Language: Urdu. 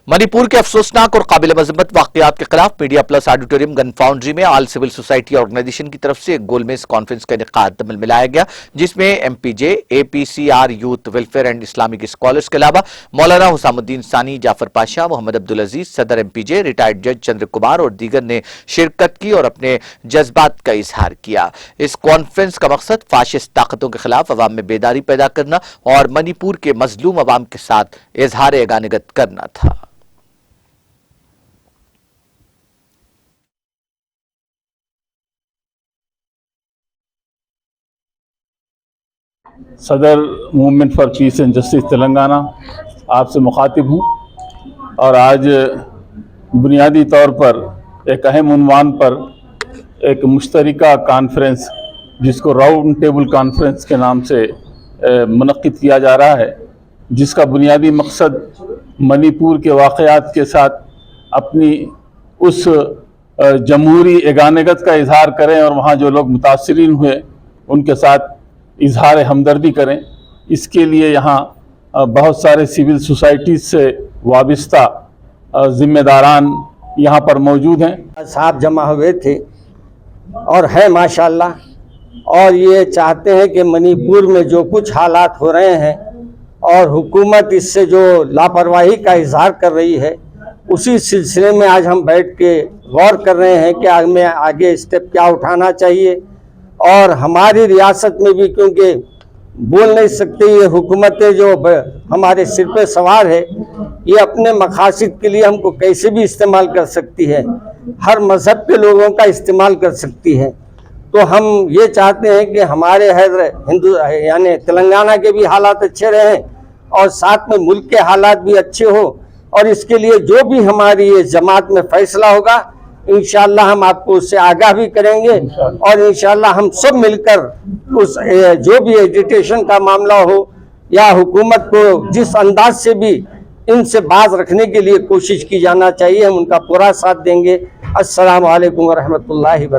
منی پور کے افسوسناک اور قابل مذمت واقعات کے خلاف میڈیا پلس آڈیٹوریم گن فاؤنڈری میں آل سول سوسائٹی آرگنائزیشن کی طرف سے ایک گول میز کانفرنس کا انعقاد عمل میں لایا گیا، جس میں M P J, A P C R youth welfare and Islamic scholars کے علاوہ مولانا حسام الدین ثانی، جعفر پاشا، محمد عبدالعزیز، صدر ایم پی جے ریٹائرڈ جج چندر کمار اور دیگر نے شرکت کی اور اپنے جذبات کا اظہار کیا۔ اس کانفرنس کا مقصد فاشسٹ طاقتوں کے خلاف عوام میں بیداری پیدا کرنا اور منی پور کے مظلوم عوام کے ساتھ اظہار یگانگت کرنا تھا۔ صدر movement for piece and justice Telangana آپ سے مخاطب ہوں، اور آج بنیادی طور پر ایک اہم عنوان پر ایک مشترکہ کانفرنس، جس کو راؤنڈ ٹیبل کانفرنس کے نام سے منعقد کیا جا رہا ہے، جس کا بنیادی مقصد منی پور کے واقعات کے ساتھ اپنی اس جمہوری یگانگت کا اظہار کریں اور وہاں جو لوگ متاثرین ہوئے ان کے ساتھ اظہار ہمدردی کریں۔ اس کے لیے یہاں بہت سارے سول سوسائٹیز سے وابستہ ذمہ داران یہاں پر موجود ہیں۔ صاحب جمع ہوئے تھے اور ہے ماشاءاللہ، اور یہ چاہتے ہیں کہ منی پور میں جو کچھ حالات ہو رہے ہیں اور حکومت اس سے جو لاپرواہی کا اظہار کر رہی ہے، اسی سلسلے میں آج ہم بیٹھ کے غور کر رہے ہیں کہ ہمیں آگے اسٹیپ کیا اٹھانا چاہیے۔ اور ہماری ریاست میں بھی کیونکہ بول نہیں سکتے، یہ حکومتیں جو ہمارے سر پہ سوار ہے، یہ اپنے مقاصد کے لیے ہم کو کیسے بھی استعمال کر سکتی ہے، ہر مذہب کے لوگوں کا استعمال کر سکتی ہے۔ تو ہم یہ چاہتے ہیں کہ ہمارے یعنی تلنگانہ کے بھی حالات اچھے رہیں اور ساتھ میں ملک کے حالات بھی اچھے ہوں، اور اس کے لیے جو بھی ہماری یہ جماعت میں فیصلہ ہوگا انشاءاللہ ہم آپ کو اس سے آگاہ بھی کریں گے، اور انشاءاللہ ہم سب مل کر اس جو بھی ایجیٹیشن کا معاملہ ہو یا حکومت کو جس انداز سے بھی ان سے باز رکھنے کے لیے کوشش کی جانا چاہیے، ہم ان کا پورا ساتھ دیں گے۔ السلام علیکم ورحمۃ اللہ وبرکاتہ۔